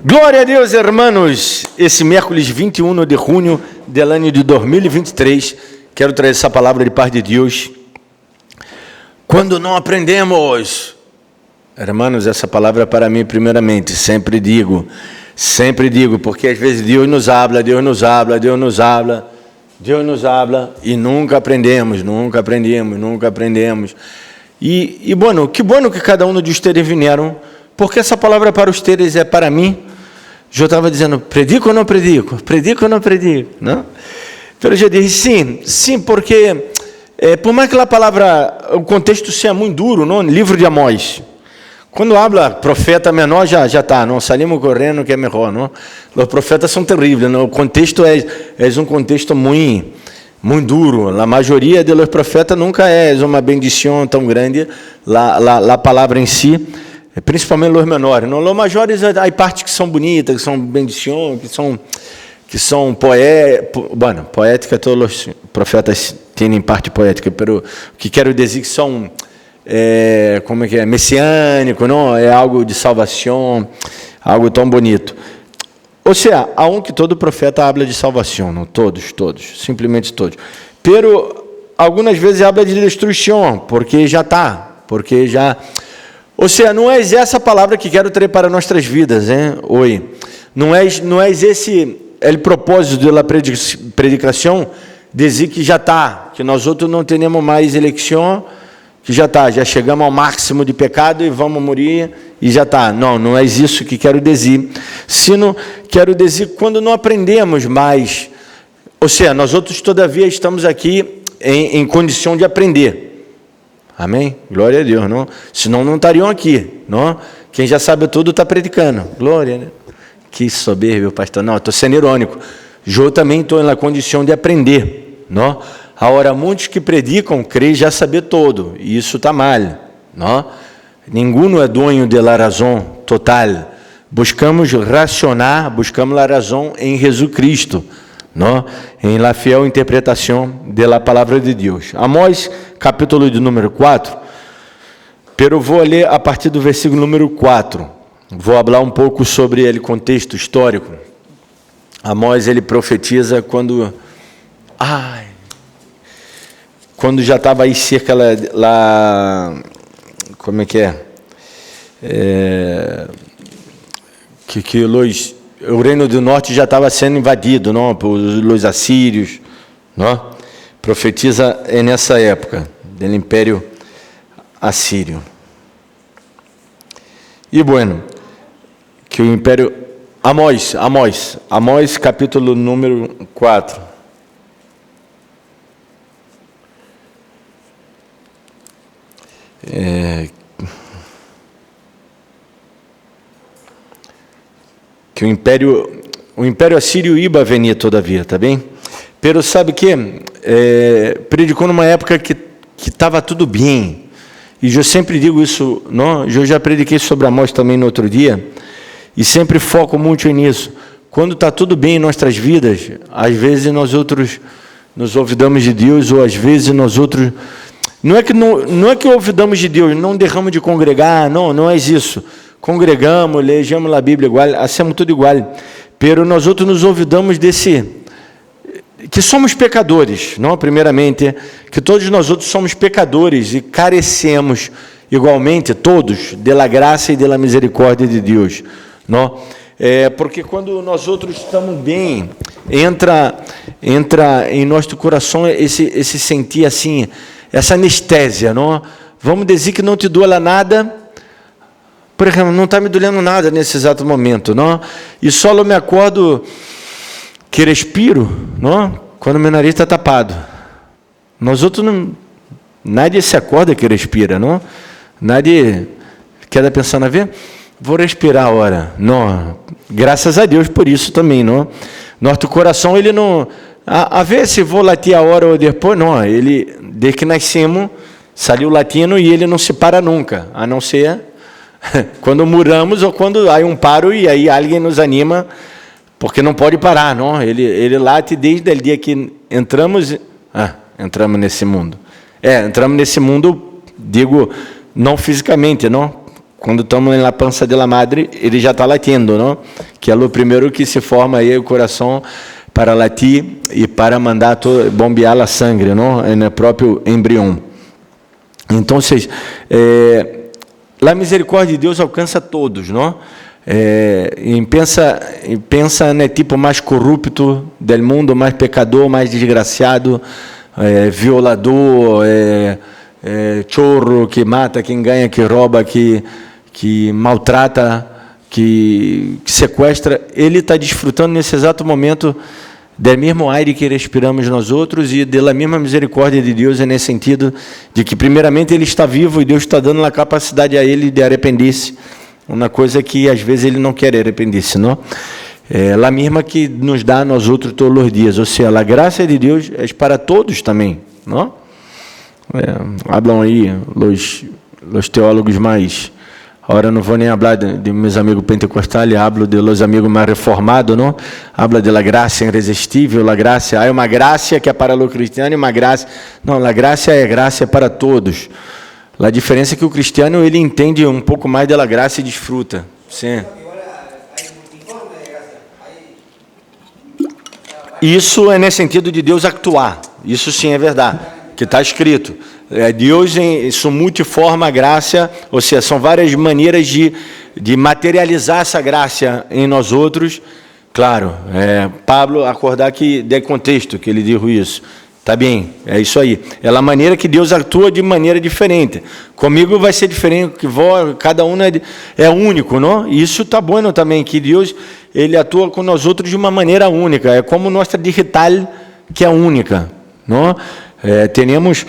Glória a Deus, hermanos. Esse miércoles 21 de junho do ano de 2023, quero trazer essa palavra de parte de Deus. Quando não aprendemos, hermanos, essa palavra é para mim primeiramente, sempre digo, porque às vezes Deus nos habla e nunca aprendemos. E bueno, que bom que cada um de vocês vieram, porque essa palavra para vocês é para mim. Eu estava dizendo, predico ou não predico? Não? Então eu já disse, sim, porque por mais que a palavra, o contexto seja muito duro, não? Livro de Amós, quando habla profeta menor, já está, não? Salimos correndo que é melhor, não? Os profetas são terríveis, não? O contexto é um contexto muito duro. A maioria dos profetas nunca é uma bendição tão grande, a palavra em si. Principalmente os menores, não? Os maiores, há partes que são bonitas, que são bendição, que são poética, todos os profetas têm parte poética, mas o que quero dizer que são, messiânico, não? É algo de salvação, algo tão bonito. Ou seja, há que todo profeta habla de salvação, não? Todos, simplesmente todos. Pero, algumas vezes habla de destruição, porque já. Ou seja, não é essa palavra que quero trazer para nossas vidas, hein? Hoje. Não é esse o propósito da predicação, dizer que já está, que nós outros não temos mais eleição, que já está, já chegamos ao máximo de pecado e vamos morrer e já está. Não é isso que quero dizer. Sino quero dizer quando não aprendemos mais. Ou seja, nós outros todavia estamos aqui em condição de aprender. Amém? Glória a Deus, não? Senão não estariam aqui, não? Quem já sabe tudo está predicando. Glória, né? Que soberbo, pastor. Não, estou sendo irônico. Eu também estou na condição de aprender, não? Agora, muitos que predicam, creem já saber todo, e isso está mal, não? Ninguém é dono da razão total. Buscamos racionar, buscamos a razão em Jesus Cristo, não? Em la fiel interpretação da palavra de Deus. Amós, capítulo de número 4, pero vou ler a partir do versículo número 4. Vou falar um pouco sobre ele, contexto histórico. Amós, ele profetiza quando já estava aí cerca lá, como é que é? Que o reino do norte já estava sendo invadido, não, pelos assírios, não? Profetiza nessa época do Império Assírio. E bueno, que o Império Amós, capítulo número 4. Que o Império Assírio ia venir todavia, tá bem? Pero sabe que predicou numa época que estava tudo bem. E eu sempre digo isso, não? Eu já prediquei sobre Amós também no outro dia, e sempre foco muito nisso. Quando está tudo bem em nossas vidas, às vezes nós outros nos olvidamos de Deus, ou às vezes nós outros... Não é que olvidamos de Deus, não deixamos de congregar, não é isso. Congregamos, lejamos a Bíblia igual, hacemos tudo igual. Pero nós outros nos olvidamos que somos pecadores, não? Primeiramente, que todos nós outros somos pecadores e carecemos igualmente todos da graça e da misericórdia de Deus, não? Porque quando nós outros estamos bem, entra em nosso coração esse sentir assim, essa anestesia, não? Vamos dizer que não te doa nada. Por exemplo, não está me doendo nada nesse exato momento, não? E só eu me acordo que respiro, não? Quando meu nariz está tapado. Nós outros não, nadie se acorda que respira, não? Nadie queda pensando a ver, vou respirar agora. Não, graças a Deus por isso também, não? Nosso coração, ele não, a ver se vou latir a hora ou depois, não, ele, desde que nascemos, saiu latindo e ele não se para nunca, a não ser quando muramos ou quando há um paro e aí alguém nos anima, porque não pode parar, não? Ele late desde o dia que entramos nesse mundo. Entramos nesse mundo, digo, não fisicamente, não? quando estamos na pança da madre, ele já está latindo, não? Que é o primeiro que se forma aí o coração para latir e para mandar bombear a sangue, não? No próprio embrião. Então, a misericórdia de Deus alcança todos, não? Pensa no tipo mais corrupto do mundo, mais pecador, mais desgraciado, violador, chorro, que mata, que enganha, que rouba, que maltrata, que sequestra. Ele está desfrutando nesse exato momento do mesmo aire que respiramos nós outros e da mesma misericórdia de Deus, nesse sentido de que, primeiramente, ele está vivo e Deus está dando a capacidade a ele de arrepender-se, uma coisa que, às vezes, ele não quer arrepender-se, não? A mesma que nos dá a nós outros todos os dias, ou seja, a graça de Deus é para todos também, não? Hablam aí os teólogos mais... Agora não vou nem falar de meus amigos pentecostais, hablo de los amigos mais reformados, não? Habla de la graça irresistível, la graça, há uma graça que é para o cristiano e uma graça... Não, a graça é graça para todos. A diferença é que o cristiano, ele entende um pouco mais da graça e desfruta. Sim. Isso é nesse sentido de Deus actuar. Isso sim é verdade, que está escrito. Deus, em sua multiforme graça, ou seja, são várias maneiras de materializar essa graça em nós outros. Claro, Pablo, acordar que de contexto que ele dijo isso. Tá bem, é isso aí. É a maneira que Deus atua de maneira diferente. Comigo vai ser diferente, que cada um é único, não? E isso tá bom também, que Deus, ele atua com nós outros de uma maneira única. É como nossa digital, que é única, não? Temos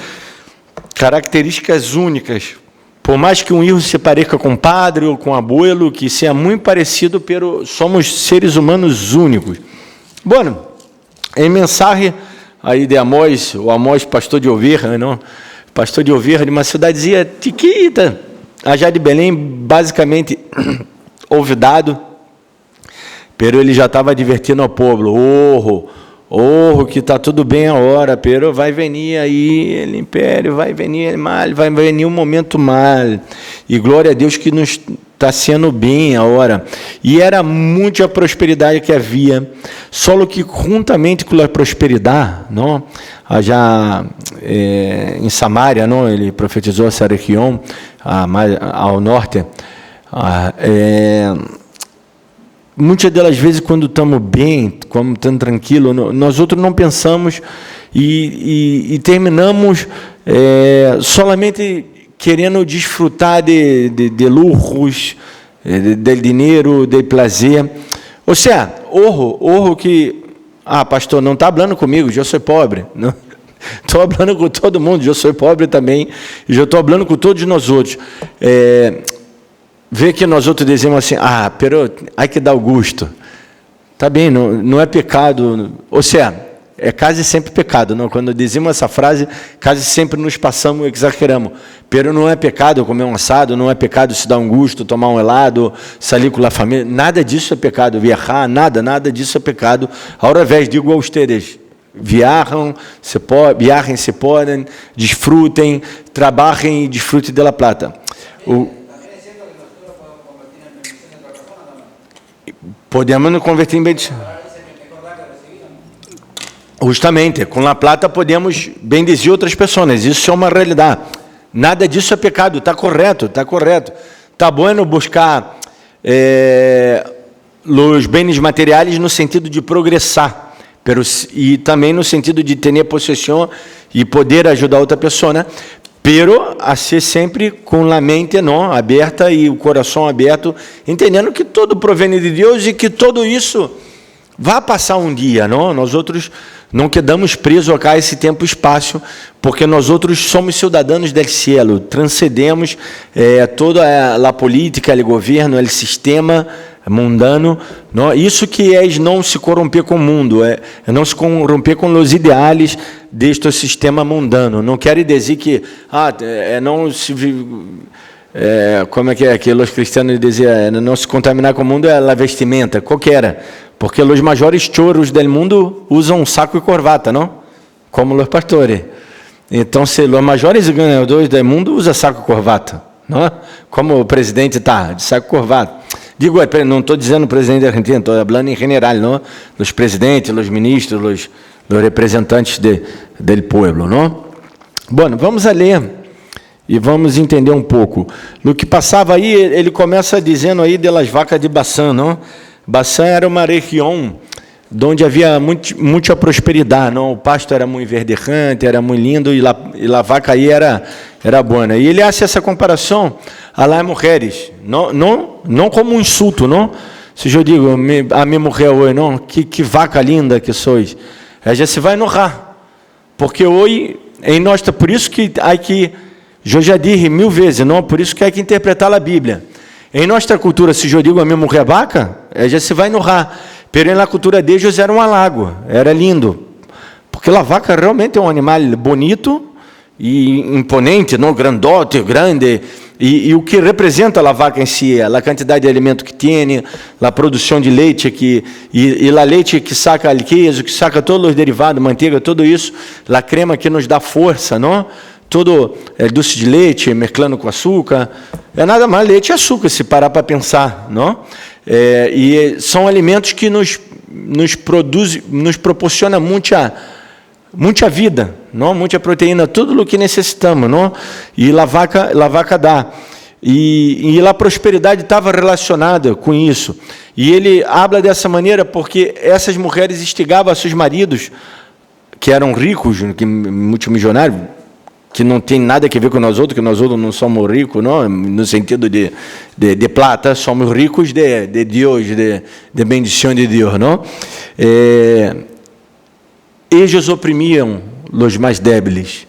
características únicas. Por mais que um hijo se pareça com padre ou com abuelo, que seja muito parecido, pero somos seres humanos únicos. Bom, em mensagem aí de Amós, o Amós, pastor de ovelha, não? Pastor de ovelha de uma cidadezinha chiquita, já de Belém, basicamente olvidado, pero ele já estava advertindo ao povo, que está tudo bem a hora, pero vai venir aí o império, vai venir mal, vai venir um momento mal, e glória a Deus que nos está sendo bem a hora. E era muita prosperidade que havia, só que juntamente com a prosperidade, não? Já em Samaria, não? Ele profetizou essa região ao norte, muitas delas vezes, quando estamos bem, quando estamos tranquilos, nós outros não pensamos e terminamos solamente querendo desfrutar de luxos, de dinheiro, de prazer. Ou seja, que... pastor, não está falando comigo, eu sou pobre. Estou falando com todo mundo, eu sou pobre também, e eu estou falando com todos nós outros. Vê que nós outros dizemos assim, pero há que dar o gosto. Tá bem, não é pecado. Ou seja, é quase sempre pecado. Não? Quando dizemos essa frase, quase sempre nos passamos e exageramos. Pero não é pecado comer um assado, não é pecado se dar um gosto, tomar um helado, sair com a família. Nada disso é pecado. Viajar, nada disso é pecado. Ao invés, digo a vocês, viajem, se podem, desfrutem, trabalhem e desfrutem da plata. Podemos nos converter em bendição. Justamente, com a plata podemos bendizer outras pessoas. Isso é uma realidade. Nada disso é pecado. Está correto. Está bom buscar os bens materiais no sentido de progressar, e também no sentido de ter possessão e poder ajudar outra pessoa, né? Pero a ser sempre com a mente aberta e o coração aberto, entendendo que tudo provém de Deus e que tudo isso vai passar um dia, não? Nós outros não quedamos presos a esse tempo e espaço, porque nós outros somos cidadãos do céu, transcendemos toda a política, o governo, o sistema mundano, não? Isso que é não se corromper com o mundo, é não se corromper com os ideais deste sistema mundano. Não quer dizer que não se como é que os cristianos diziam, não se contaminar com o mundo é a vestimenta, qualquer, porque os maiores choros do mundo usam saco e corbata, não? Como os pastores. Então, se os maiores ganhadores do mundo usam saco e corbata, não? Como o presidente está, de saco curvado. Digo, não estou dizendo o presidente da Argentina, estou falando em geral, não? Os presidentes, os ministros, os representantes do povo, não? Bom, vamos a ler e vamos entender um pouco. No que passava aí, ele começa dizendo aí das vacas de Baçã, não? Baçã era uma região onde havia muita prosperidade, não? O pasto era muito verdejante, era muito lindo, e a vaca aí era boa. E ele faz essa comparação a las mulheres, não como um insulto, não? Se eu digo a minha mulher hoje, não, que vaca linda que sois, ela já se vai enojar, porque hoje, em nós, por isso que há que, eu já disse 1000 vezes, não? Por isso que há que interpretar a Bíblia. Em nossa cultura, se eu digo a minha mulher vaca, ela já se vai enojar. Porém, na cultura deles era um halago, era lindo. Porque a vaca realmente é um animal bonito e imponente, não grandote, grande. E o que representa a vaca em si, a quantidade de alimento que tem, a produção de leite, e a leite que saca o queijo, que saca todos os derivados, manteiga, tudo isso, a crema que nos dá força, não? Todo doce de leite, mesclando com açúcar, é nada mais leite e açúcar, se parar para pensar, não? E são alimentos que nos proporciona muita vida, não? Muita proteína, tudo o que necessitamos, não? E a vaca dá. E a prosperidade estava relacionada com isso. E ele habla dessa maneira porque essas mulheres instigavam seus maridos, que eram ricos, multimilionários, que não tem nada a ver com nós outros, que nós outros não somos ricos, não, no sentido de plata, somos ricos de Deus, de bendição de Deus, não? Eles oprimiam os mais débiles.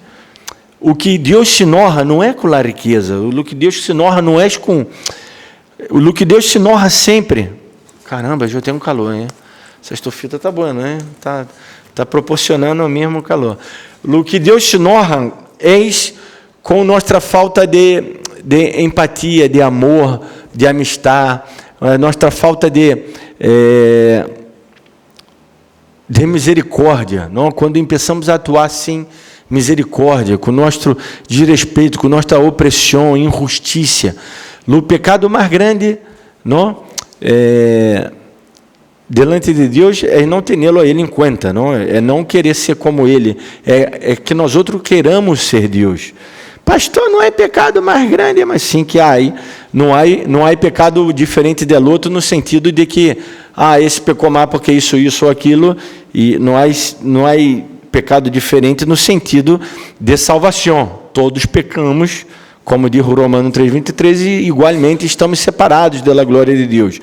O que Deus se honra não é com a riqueza, o que Deus se honra não é com... O que Deus se honra sempre... Caramba, já tenho um calor, hein? Essa estufita está boa, não é? Tá proporcionando o mesmo calor. O que Deus se honra eis com nossa falta de empatia, de amor, de amistade, nossa falta de misericórdia, não? Quando começamos a atuar sem misericórdia, com nosso desrespeito, com nossa opressão, injustiça, o pecado mais grande, não? Delante de Deus é não tê-lo a Ele em conta, não? É não querer ser como Ele, é que nós outros queiramos ser Deus. Pastor, não é pecado mais grande, mas sim que há, não há pecado diferente do outro, no sentido de que, esse pecou mais porque isso ou aquilo, e não há pecado diferente no sentido de salvação. Todos pecamos, como diz Romanos 3:23, e igualmente estamos separados da glória de Deus.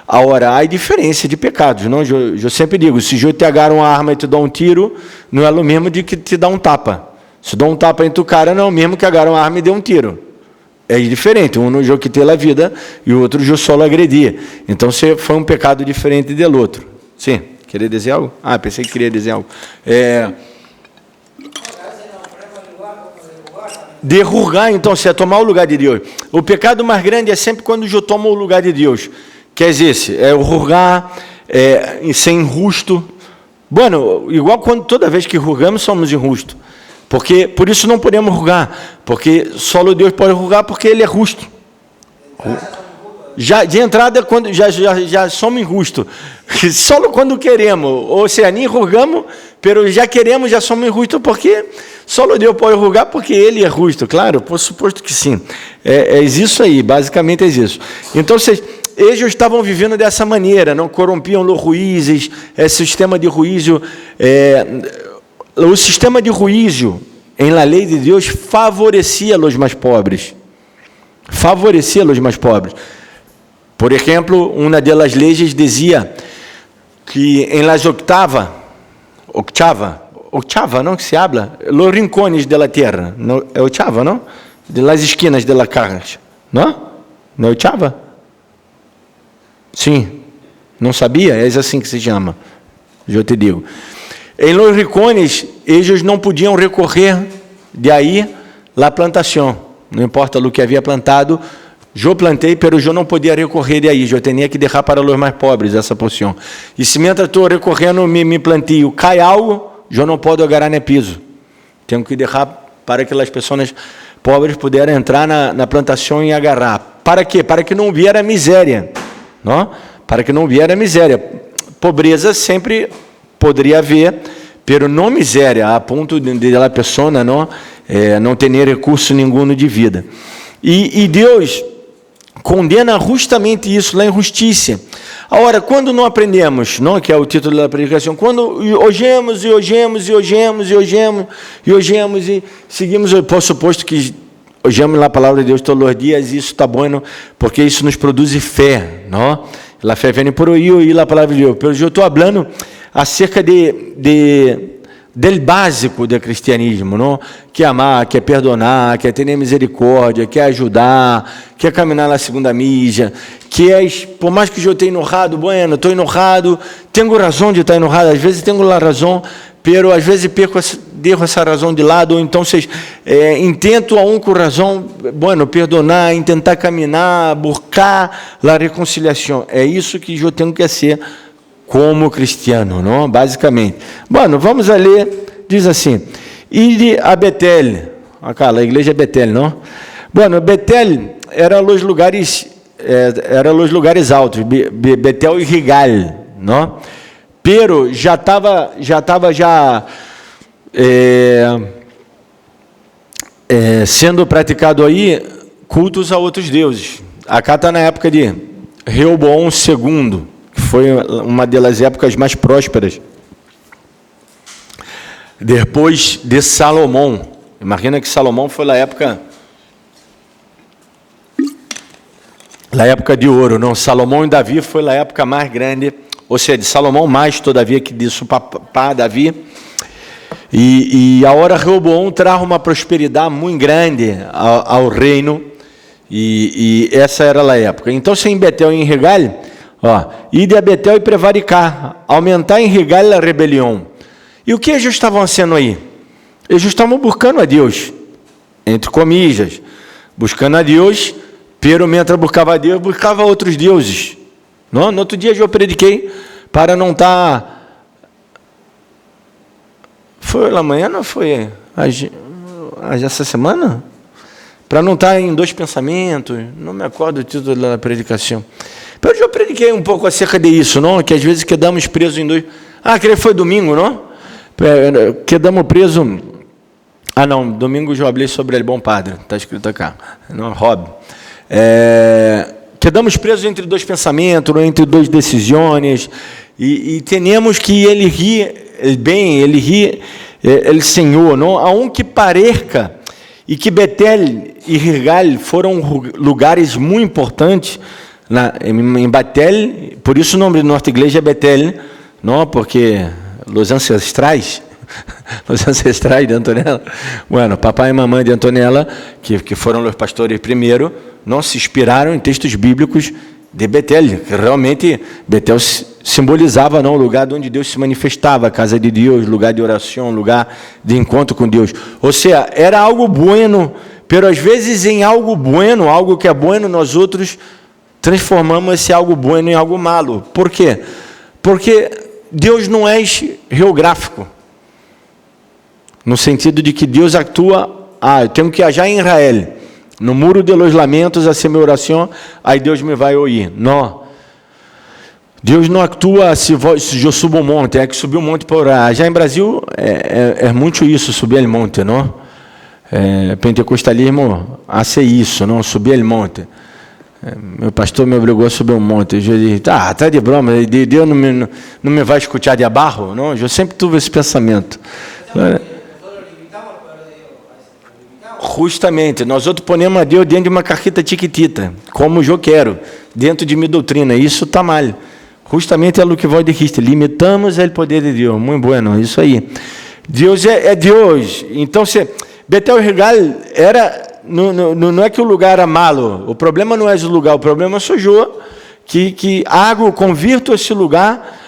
Agora, há diferença de pecados, não? Eu sempre digo, se eu te agarro uma arma e te dou um tiro, não é o mesmo de que te dá um tapa. Se dou um tapa em tu cara, não é o mesmo que agarrar uma arma e dê um tiro. É diferente, um no jogo que tem a vida e o outro eu só agredir. Então, foi um pecado diferente do outro. Sim, queria dizer algo? Pensei que queria dizer algo. Derrugar, então, se é tomar o lugar de Deus. O pecado mais grande é sempre quando eu tomo o lugar de Deus. Quer dizer, é o rugar, ser injusto. Bueno, igual toda vez que rugamos, somos injustos. Porque, por isso não podemos rugar. Porque só o Deus pode rugar porque Ele é justo. Já, de entrada, quando já somos injustos. Só quando queremos. Ou seja, nem rugamos, mas já queremos, já somos injustos porque só o Deus pode rugar porque Ele é justo. Claro, por suposto que sim. É isso aí, basicamente é isso. Então, eles estavam vivendo dessa maneira, não corrompiam os juízes, sistema de juízo. O sistema de juízo, em la lei de Deus, favorecia os mais pobres. Favorecia os mais pobres. Por exemplo, uma das leis dizia que em las octava, não que se habla, los rincones de la tierra, no, é octava, não? De las esquinas de la caixa, não? Não é octava? Sim, não sabia? É assim que se chama, eu te digo. Em los rincones, eles não podiam recorrer de aí la plantação, não importa o que havia plantado, eu plantei, mas eu não podia recorrer de aí, eu tinha que deixar para os mais pobres essa porção. E se mientras estou recorrendo, me plantio, cai algo, eu não posso agarrar no piso. Tenho que deixar para que as pessoas pobres puderam entrar na plantação e agarrar. Para quê? Para que não viera miséria, não? Para que não viera miséria. Pobreza sempre poderia haver, pero não miséria, a ponto de a pessoa não ter recurso nenhum de vida. E Deus condena justamente isso lá em Justiça. Agora, quando não aprendemos, não, que é o título da predicação, quando ojemos e seguimos o pressuposto que ojemos a palavra de Deus todos os dias, isso está bom, porque isso nos produz fé, não? A fé vem por ouvir e a palavra de Deus. Pero eu estou falando acerca del básico do cristianismo, não? Que é amar, que é perdonar, que é ter misericórdia, que é ajudar, que é caminhar na segunda milha, que é, por mais que eu tenha enojado, bueno, estou enojado, tenho razão de estar enojado, às vezes tenho a razão, pero às vezes deixo essa razão de lado, ou então intento com razão, bueno, perdonar, tentar caminhar, buscar a reconciliação. É isso que eu tenho que ser como cristiano, não? Basicamente. Bueno, vamos a ler, diz assim: ide a Betel, acá, a igreja é Betel, não? Bueno, Betel era os lugares altos, Betel e Rigal, não? Pero já estava sendo praticado aí cultos a outros deuses. Acá está na época de Reoboão II, que foi uma das épocas mais prósperas. Depois de Salomão. Imagina que Salomão foi na época de ouro, não? Salomão e Davi foi na época mais grande, ou seja, de Salomão mais, todavia, que de seu papá Davi. E a hora Reoboão traz uma prosperidade muito grande ao reino, e essa era a época. Então, se em Betel e em Regal, ide a Betel e prevaricar, aumentar em Regal a rebelião. E o que eles estavam sendo aí? Eles estavam buscando a Deus, entre comillas, buscando a Deus, pero mentre buscava a Deus, buscava outros deuses. Não? No outro dia eu prediquei para não estar... Foi lá amanhã, não foi? Essa semana? Para não estar em dois pensamentos, não me acordo o título da predicação. Mas eu prediquei um pouco acerca disso, não? Que às vezes quedamos presos em dois... aquele foi domingo, não? Quedamos presos... não, domingo eu falei sobre ele, bom padre, está escrito aqui, não, Rob. Quedamos presos entre dois pensamentos, entre duas decisões, e temos que ele ri bem, ele ri, ele Senhor, não? A um que pareça, e que Betel e Rigal foram lugares muito importantes em Betel, por isso o nome da nossa igreja é Betel, não? Porque os ancestrais de Antonella, bueno, papai e mamãe de Antonella, que foram os pastores primeiro, não se inspiraram em textos bíblicos de Betel, que realmente Betel simbolizava, não, o lugar onde Deus se manifestava, a casa de Deus, lugar de oração, lugar de encontro com Deus. Ou seja, era algo bueno, pero às vezes em algo bueno, algo que é bueno, nós outros transformamos esse algo bueno em algo malo. Por quê? Porque Deus não é geográfico, no sentido de que Deus atua, eu tenho que agir em Israel, no muro de los lamentos, assim minha oração, aí Deus me vai ouvir. Não. Deus não atua se eu subo um monte, é que subir um monte para orar. Já em Brasil é muito isso, subir o monte, não? Pentecostalismo hace isso, não? Subir o monte. Meu pastor me obrigou a subir um monte. Eu disse, tá de broma, Deus não me vai escutar de abarro, não? Eu sempre tive esse pensamento. Justamente, nós outros ponemos a Deus dentro de uma caquita tiquitita, como eu quero, dentro de minha doutrina. Isso está mal. Justamente é o que vai de Cristo. Limitamos o poder de Deus. Muito bueno, isso aí. Deus é Deus. Então, Betel e Rigal não é que o lugar era malo. O problema não é o lugar, o problema sou eu, que hago, convirto esse lugar.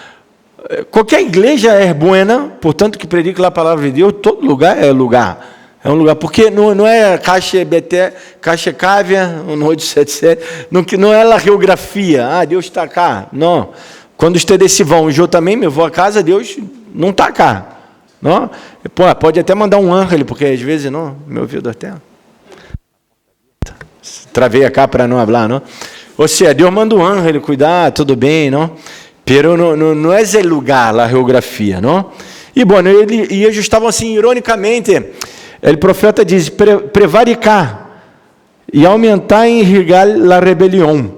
Qualquer igreja é buena, portanto, que predica a palavra de Deus, todo lugar é lugar. É um lugar, porque não é Caixa Betel, Caixa Cávia, no 877, não é a geografia, Deus está cá, não. Quando você se vão, eu também me vou a casa, Deus não está cá, não. Pode até mandar um anjo, porque às vezes não, meu ouvido até. travei acá para não falar, não? Ou seja, Deus manda um anjo cuidar, tudo bem, não? Pero não é esse lugar, a geografia, não? E, bom, e eles estavam assim, ironicamente, o profeta diz, prevaricar e aumentar e irrigar a rebelião,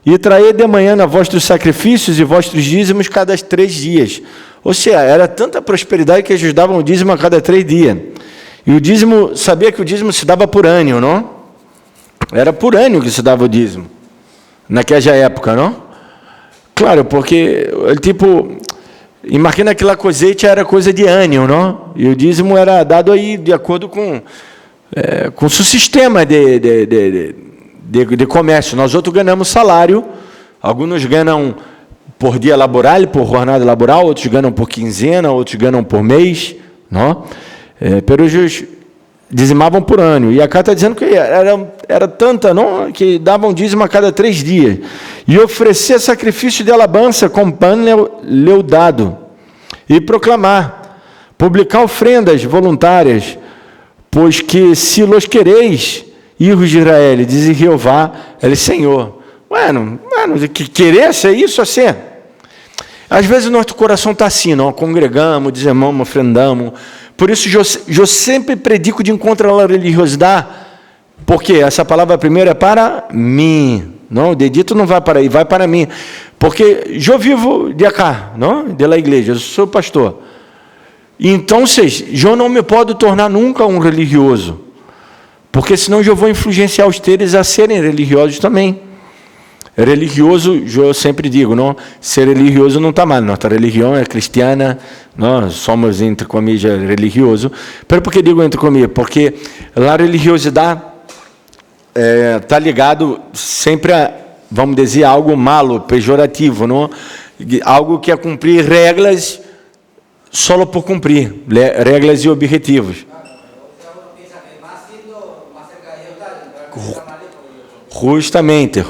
e trazer de manhã a vossos sacrifícios e vossos dízimos cada 3 dias. Ou seja, era tanta prosperidade que eles davam o dízimo a cada 3 dias. E o dízimo, sabia que o dízimo se dava por ano, não? Era por ano que se dava o dízimo, naquela época, não? Claro, porque, tipo, imagina que a colheita era coisa de ano, não? E o dízimo era dado aí de acordo com o seu sistema de comércio. Nós outros ganhamos salário, alguns ganham por dia laboral, por jornada laboral, outros ganham por quinzena, outros ganham por mês, não? Pero eles dizimavam por ano. E acá está dizendo que era tanta, não, que davam dízimo a cada 3 dias. E oferecer sacrifício de alabança com pão leudado. E proclamar, publicar ofrendas voluntárias, pois que se los quereis, hijos de Israel, diz Jeová, ele Senhor. Bueno, que querer ser isso assim. Às vezes o nosso coração está assim, não? Congregamos, dizimamos, ofrendamos. Por isso eu sempre predico de encontro à religiosidade, porque essa palavra primeiro é para mim, não? O dedito não vai para aí, vai para mim, porque eu vivo de cá, não? Da igreja, eu sou pastor. Então, eu não me posso tornar nunca um religioso, porque senão eu vou influenciar os teres a serem religiosos também. Religioso, eu sempre digo, não, ser religioso não está mal, nossa religião é cristiana, nós somos, entre comillas, religioso. Mas por que digo entre comillas? Porque a religiosidade está ligado sempre a, vamos dizer, algo malo, pejorativo, não? Algo que é cumprir regras só por cumprir, regras e objetivos.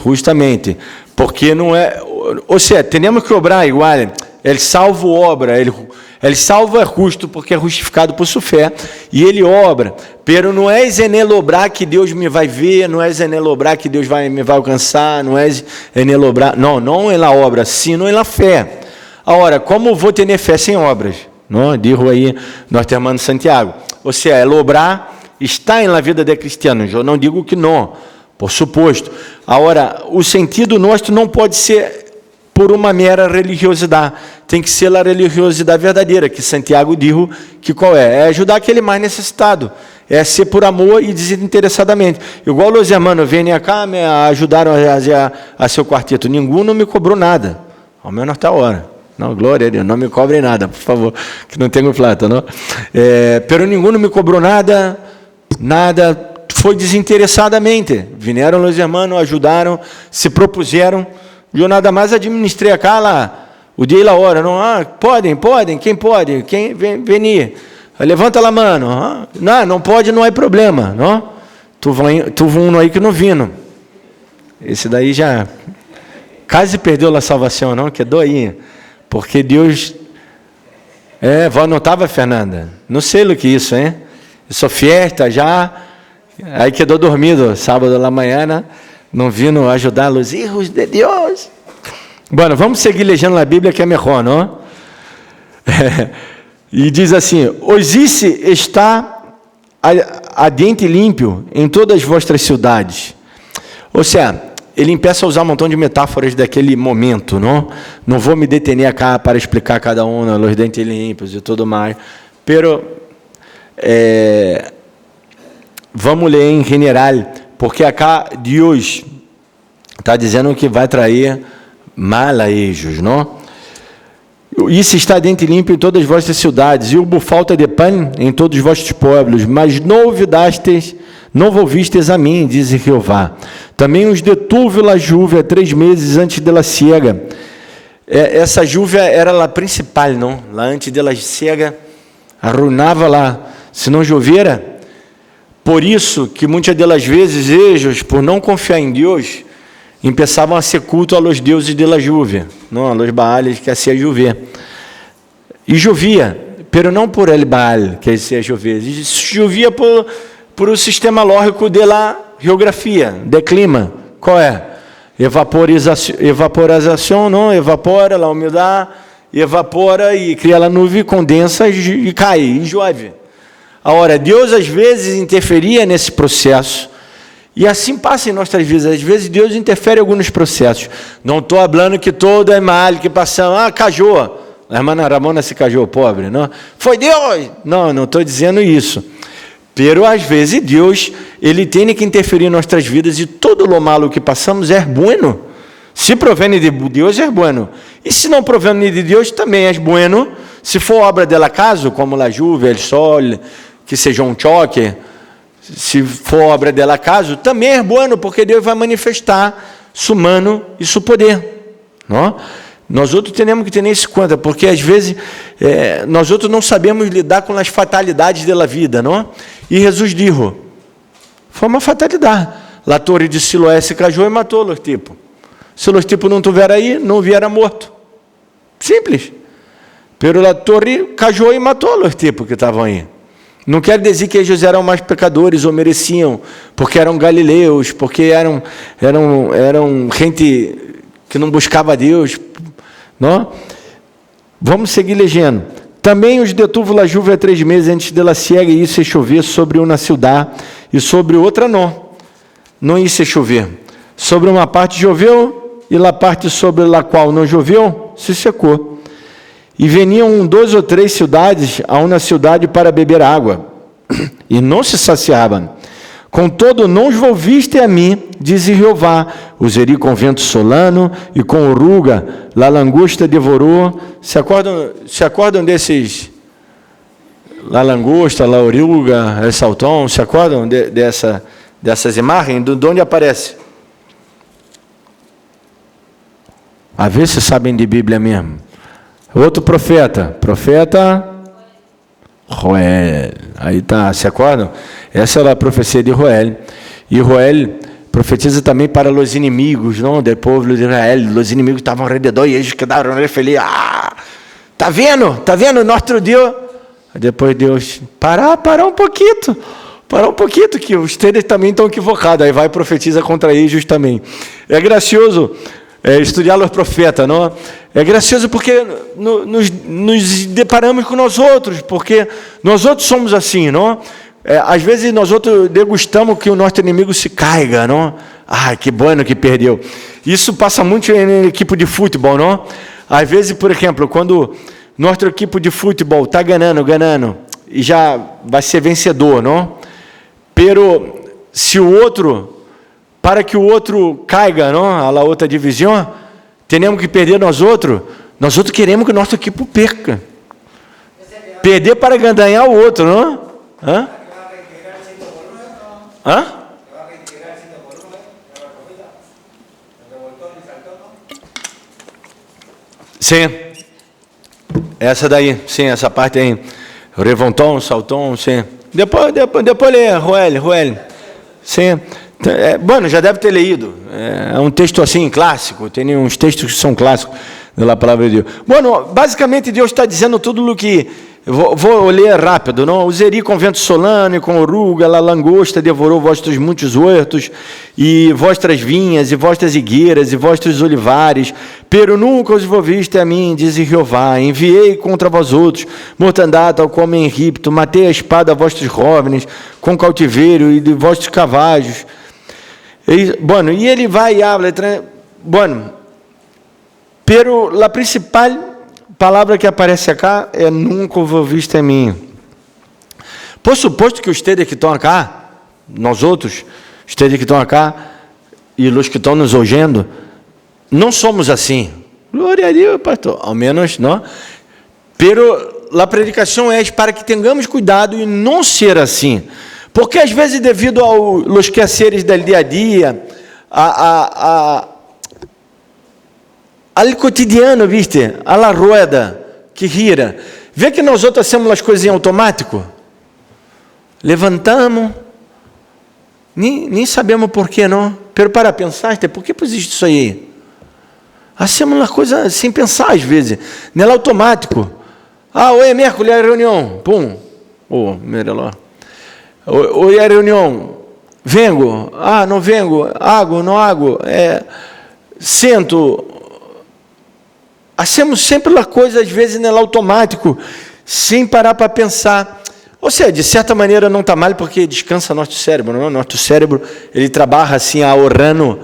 Justamente, porque não é, ou seja, temos que obrar igual, ele salvo obra, ele salvo é justo, porque é justificado por sua fé, e ele obra, pero não é nele obrar que Deus me vai ver, não é nele obrar que Deus me vai alcançar, não é nele obrar, não é na obra, sino é na fé. Agora, como vou ter fé sem obras? Não, digo aí, nós temos Santiago, ou seja, ele obrar está na vida de cristianos, eu não digo que não, por suposto. Agora, o sentido nosso não pode ser por uma mera religiosidade, tem que ser a religiosidade verdadeira, que Santiago diz que qual é? É ajudar aquele mais necessitado, é ser por amor e desinteressadamente. Igual os irmãos vêm cá, me ajudaram a seu quarteto, ninguém não me cobrou nada, ao menos até a hora. Não, glória a Deus, não me cobrem nada, por favor, que não tenho plata, não? Pero ninguém não me cobrou nada, foi desinteressadamente. Vieram os irmãos, ajudaram, se propuseram. Eu nada mais administrei acá lá, o dia e a hora. Não, podem, quem pode? Quem venir? Levanta a mano. Não pode, não é problema. Não? Tu um aí que não vindo. Esse daí já quase perdeu a salvação, não? Que doinha. Porque Deus... vó não estava, Fernanda? Não sei o que isso, hein? Isso fiesta já... Aí quedou dormido sábado da manhã, né? Não vindo ajudar os filhos de Deus. Bueno, vamos seguir lendo a Bíblia, que é melhor, não? E diz assim: Osice está a dente limpo em todas as vossas cidades. Ou seja, ele empieza a usar um montão de metáforas daquele momento, não? Não vou me detener acá para explicar cada um, os dentes limpos e tudo mais. Pero... vamos ler em general, porque acá Deus está dizendo que vai trazer malajos, não? Isso está dente limpo em todas as vossas cidades, e houve falta de pão em todos os vossos povos, mas não ouvistes a mim, diz Jeová. Também os detuve la júvia 3 meses antes dela siega. Essa júvia era a principal, não? Lá antes dela siega, arruinava lá, se não choviera. Por isso que muitas delas vezes eles, por não confiar em Deus, começavam a ser culto aos deuses de la lluvia, não, aos Baales que hacía chover. E chovia, pero não por el Baal que hacía chover, chovia por o sistema lógico de la geografia, de clima. Qual é? Evaporização, não? Evapora, a umidade, evapora e cria a nuvem, condensa e cai, e chove. Agora, Deus às vezes interferia nesse processo, e assim passa em nossas vidas. Às vezes Deus interfere em alguns processos. Não estou falando que todo animal que passa, cajou. A irmã Ramona se cajou, pobre, não? Foi Deus! Não estou dizendo isso. Pero às vezes Deus, Ele tem que interferir em nossas vidas, e todo o malo que passamos é bueno. Se provém de Deus, é bueno. E se não provém de Deus, também é bueno. Se for obra del acaso, como a chuva, o sol, que seja um choque, se for obra del acaso, também é bueno, porque Deus vai manifestar sua mano e seu poder. Não? Nós outros temos que ter isso em conta, porque às vezes nós outros não sabemos lidar com as fatalidades da vida, não? E Jesus disse, foi uma fatalidade. A torre de Siloé se cajou e matou os tipos. Se os tipos não estiveram aí, não viera morto. Simples. Pero a torre cajou e matou os tipos que estavam aí. Não quer dizer que eles eram mais pecadores ou mereciam, porque eram galileus, porque eram gente que não buscava Deus. Não? Vamos seguir legendo. Também os detuvo a chuva 3 meses antes dela cega, e isso é chover sobre uma cidade, e sobre outra não isso é chover. Sobre uma parte choveu, e a parte sobre a qual não choveu, se secou. E veniam 2 ou 3 cidades a uma cidade para beber água, e não se saciavam. Contudo, não os volviste a mim, diz Jeová, os heri com vento solano, e com oruga, a langosta devorou. Se acordam desses? A langosta, a oruga, o saltão, se acordam dessas imagens? De onde aparece? A ver se sabem de Bíblia mesmo. Outro profeta, Joel, aí tá, se acordam? Essa é a profecia de Joel, e Joel profetiza também para os inimigos, não, do povo de Israel. Os inimigos estavam ao redor, e eles quedaram felizes, tá vendo, nosso Deus? Depois Deus, parar um pouquinho, que os teus também estão equivocados, aí vai e profetiza contra eles também. É gracioso estudar os profetas, não? É gracioso porque nos deparamos com nós outros, porque nós outros somos assim, não? Às vezes nós outros degustamos que o nosso inimigo se caiga, não? Que bueno que perdeu. Isso passa muito em equipe de futebol, não? Às vezes, por exemplo, quando nossa equipe de futebol está ganhando, e já vai ser vencedor, não? Pero se o outro, para que o outro caiga, não? A outra divisão, temos que perder nós outros queremos que a nossa equipe perca. Perder para ganhar o outro, não? Sim. Essa daí, sim, essa parte aí. Revonton, salton, sim. Depois lê, Joel. Sim. Bueno, já deve ter leído. É um texto assim, clássico. Tem uns textos que são clássicos da palavra de Deus. Bueno, basicamente Deus está dizendo tudo o que... Vou ler rápido, não? Os heri com vento solano e com oruga, a langosta devorou vossos muitos hortos, e vossas vinhas, e vossas higueiras, e vossos olivares, pero nunca os volviste a mim, diz Jeová. Enviei contra vós outros, mortandade, tal como em Egipto, matei a espada a vossos jovens, com cautiveiro, e de vossos cavalos. E ele vai e habla, pero a principal palavra que aparece acá é nunca o visto em mim. Por suposto que os que estão acá, nós outros, os que estão acá, e os que estão nos ouvindo, não somos assim. Glória a Deus, pastor. Ao menos, não. Pero a predicação é para que tenhamos cuidado e não ser assim. Porque às vezes, devido aos quehaceres do dia a dia, ao cotidiano, viste? A la rueda que gira. Vê que nós outros hacemos as coisas em automático. Levantamos, nem sabemos por que não. Pero para pensar, por que existe isso aí? Hacemos as coisas sem pensar às vezes. Nela automático. Hoje miércoles a reunião. Pum. Mira lá. Hoje a reunião. vengo, não vengo, água, não água, sento. Hacemos sempre a coisa, às vezes, no automático, sem parar para pensar. Ou seja, de certa maneira não está mal, porque descansa nosso cérebro, não? Nosso cérebro, ele trabalha assim, ahorrando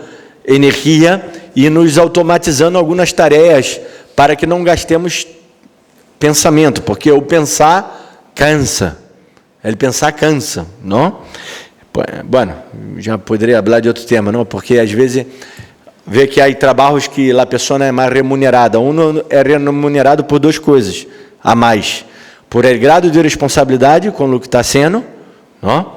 energia e nos automatizando algumas tarefas para que não gastemos pensamento, porque o pensar cansa. Ele pensar cansa, não? Bueno, já poderia falar de outro tema, não? Porque às vezes vê que há trabalhos que a pessoa é mais remunerada. Um é remunerado por duas coisas a mais: por el grado de responsabilidade com o que está sendo, não?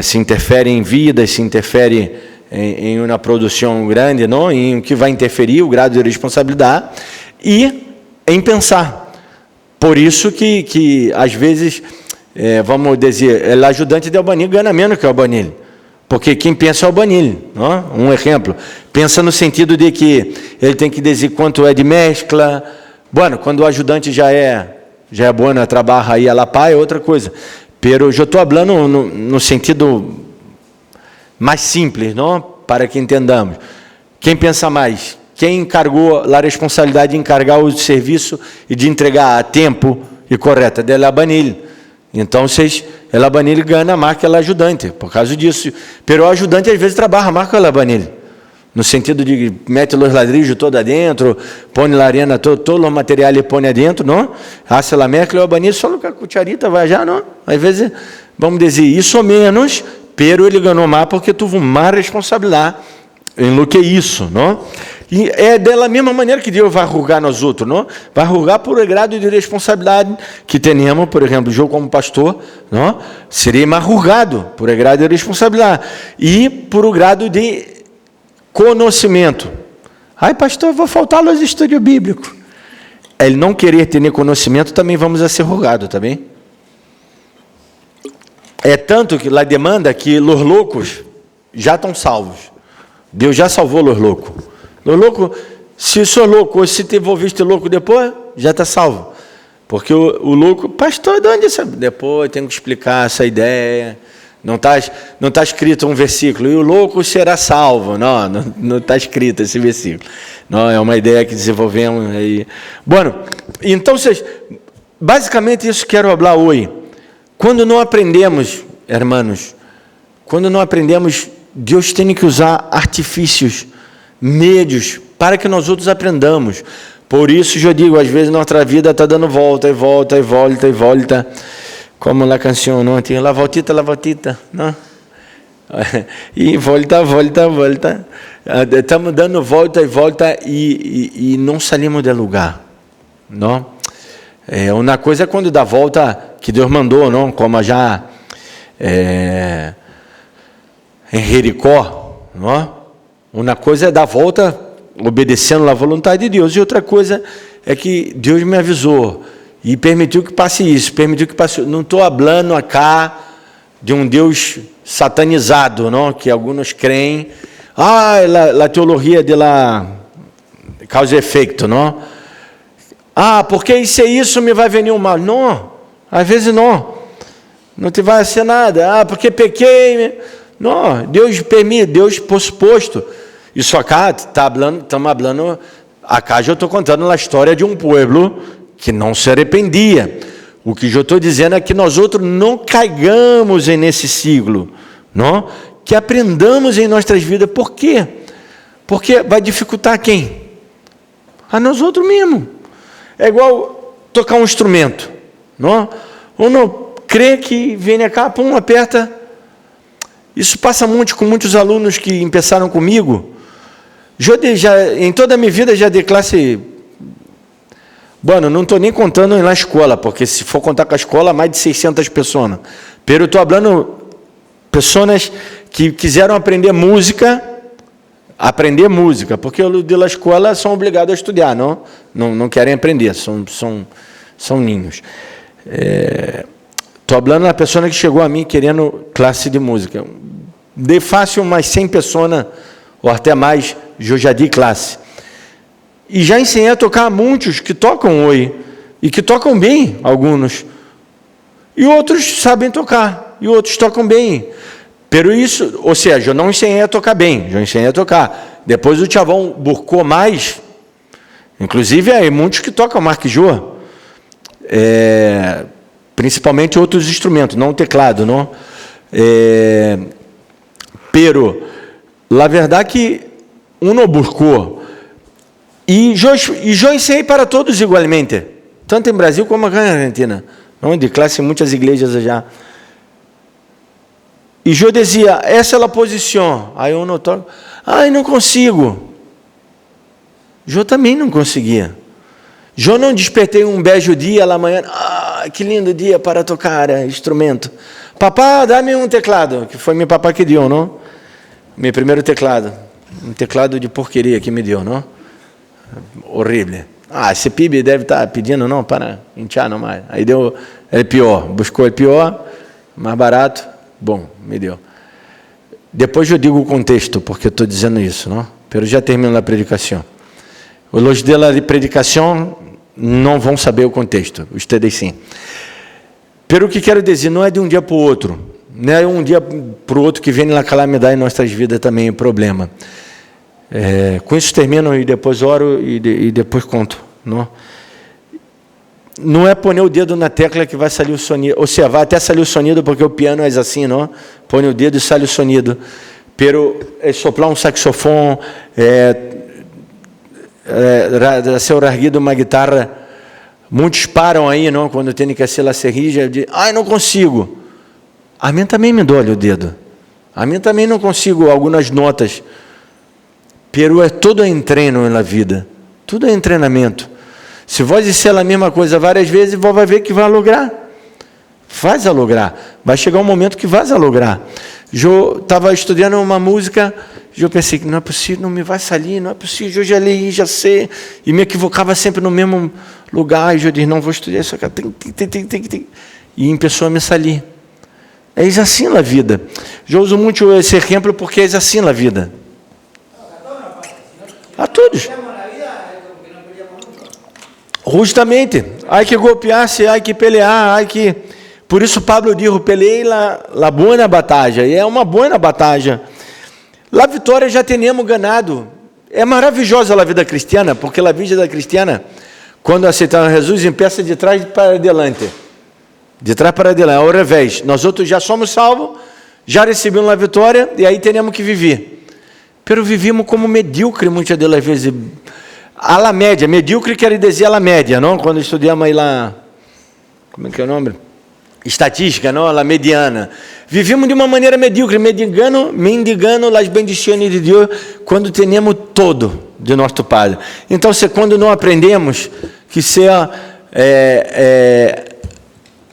Se interfere em vidas, se interfere em uma produção grande, não? Em o que vai interferir, o grado de responsabilidade, e em pensar. Por isso que às vezes, vamos dizer, o ajudante de albañil ganha menos que o albañil, porque quem pensa é o albañil, não? Um exemplo, pensa no sentido de que ele tem que dizer quanto é de mescla. Bueno, quando o ajudante já é bom, trabalha aí a la paz, é outra coisa. Pero eu estou falando no sentido mais simples, não? Para que entendamos. Quem pensa mais? Quem encargou a responsabilidade de encargar o serviço e de entregar a tempo e correta? É o albañil. Então, o albañil ganha mais que o ajudante, por causa disso. Pero o ajudante, às vezes, trabalha mais que o albañil. No sentido de mete os ladrilhos todos adentro, põe na arena todo o material e põe adentro, não? Hace la mezcla, o albañil só com a cucharita vai já, não? Às vezes, vamos dizer, isso ou menos, pero ele ganhou mais porque teve mais responsabilidade em lo que isso, não? E é da mesma maneira que Deus vai julgar nós outros, não? Vai julgar por o grado de responsabilidade que tenhamos, por exemplo, eu como pastor, não? Serei mais julgado por o grado de responsabilidade e por o grado de conhecimento. Ai, pastor, vou faltar aos estudos bíblicos. Ele não querer ter conhecimento, também vamos a ser julgados, tá bem? É tanto que lá demanda que os loucos já estão salvos. Deus já salvou os loucos. Os loucos, se sou louco, ou se te envolviste louco depois, já está salvo. Porque o louco, pastor, de onde sabe? Depois tem que explicar essa ideia. Não está escrito um versículo, e o louco será salvo. Não está escrito esse versículo. Não, é uma ideia que desenvolvemos aí. Bueno, então, basicamente isso que quero falar hoje. Quando não aprendemos, irmãos, Deus tem que usar artifícios, meios, para que nós outros aprendamos. Por isso, eu digo, às vezes nossa vida está dando volta e volta e volta e volta. Como a canção, não? Tem la voltita, não? E volta. Estamos dando volta e volta e não saímos do lugar, não? Uma coisa é quando dá volta que Deus mandou, não? Como já em Jericó, não? Uma coisa é dar volta obedecendo a vontade de Deus, e outra coisa é que Deus me avisou e permitiu que passe isso, não estou falando acá de um Deus satanizado, não? Que alguns creem, a teologia de la causa e efeito, não? Porque isso me vai venir um mal. Não, às vezes não te vai ser nada. Porque pequei. Não, Deus permite, Deus posposto. Isso acá, estamos falando, acá eu estou contando a história de um povo que não se arrependia. O que eu estou dizendo é que nós outros não caigamos nesse ciclo, não? Que aprendamos em nossas vidas. Por quê? Porque vai dificultar quem? A nós outros mesmo. É igual tocar um instrumento, não? Ou não crê que vem cá, pum, aperta. Isso passa muito com muitos alunos que começaram comigo. Em toda a minha vida já dei classe. Bueno, não estou nem contando na escola, porque se for contar com a escola, mais de 600 pessoas. Pero estou falando pessoas que quiseram aprender música, porque os da escola são obrigados a estudar, não querem aprender, são ninhos. Estou falando da pessoa que chegou a mim querendo classe de música. De fácil umas 100 pessoas, ou até mais, eu já dei classe. E já ensinei a tocar a muitos que tocam hoje, e que tocam bem, alguns. E outros sabem tocar, e outros tocam bem. Pero isso, ou seja, eu não ensinei a tocar bem, eu ensinei a tocar. Depois o Tchavão burcou mais, inclusive há muitos que tocam marquijô, principalmente outros instrumentos, não o teclado, não? Pero, la verdade que uno burcou, e eu ensinei para todos igualmente, tanto em Brasil como aqui na Argentina, onde classe em muitas igrejas já. E eu dizia, essa é a posição. Aí eu toca, não consigo. Eu também não conseguia. Eu não despertei um beijo dia lá amanhã, que lindo dia para tocar instrumento. Papá, dá-me um teclado, que foi meu papá que deu, não? Meu primeiro teclado. Um teclado de porqueria que me deu, não? Horrível. Esse PIB deve estar pedindo, não, para enchar, não mais. Aí deu, pior, buscou pior, mais barato, bom, me deu. Depois eu digo o contexto, porque eu estou dizendo isso, não? Pero já termino a predicação. Os de predicação não vão saber o contexto, ustedes sim. Pero o que quero dizer, não é de um dia para o outro, não é um dia para o outro que vem na calamidade em nossas vidas também o problema. Com isso termino e depois oro e depois conto. Não é pôr o dedo na tecla que vai sair o sonido, ou seja, vai até sair o sonido porque o piano é assim, não? Põe o dedo e sai o sonido. Pero soprar um saxofone, ser rasguido uma guitarra, muitos param aí, não? Quando tem que ser a serrija, não consigo. A mim também me dói o dedo. A mim também não consigo algumas notas. Pero todo em treino na vida, tudo é treinamento. Se você disser a mesma coisa várias vezes, você vai ver que vai lograr. Vai lograr. Vai chegar um momento que vai lograr. Eu estava estudando uma música, eu pensei que não é possível, não me vai sair, não é possível, eu já li, já sei, e me equivocava sempre no mesmo lugar, e eu disse, não vou estudar isso aqui, e começou a me sair. É assim na vida. Eu uso muito esse exemplo porque é assim na vida. A todos. Justamente. Há que golpear-se, há que pelear, há que... Por isso Pablo dijo, peleei la buena batalha. E é uma boa batalha. La vitória já temos ganhado. É maravilhosa a vida cristiana, porque a vida cristiana, quando aceitaram Jesus, empieza de trás para adelante. De trás para adelante, ao revés. Nós outros já somos salvos, já recebemos a vitória, e aí temos que viver. Pero vivimos como medíocre muitas das vezes. A la média, medíocre quer dizer a la média, não? Quando estudamos aí lá, como é que é o nome? Estatística, não? A la mediana. Vivimos de uma maneira medíocre, mendigando as bendições de Deus, quando temos todo de nosso Pai. Então, quando não aprendemos, que seja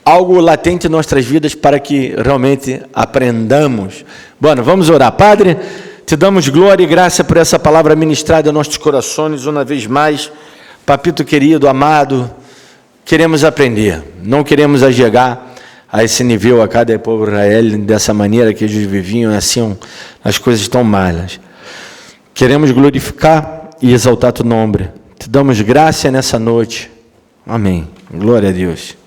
algo latente em nossas vidas para que realmente aprendamos. Bueno, vamos orar. Padre, te damos glória e graça por essa palavra ministrada em nossos corações, uma vez mais. Papito querido, amado, queremos aprender, não queremos chegar a esse nível a cada povo de Israel, dessa maneira que eles viviam, assim, as coisas tão malas. Queremos glorificar e exaltar teu nome. Te damos graça nessa noite. Amém. Glória a Deus.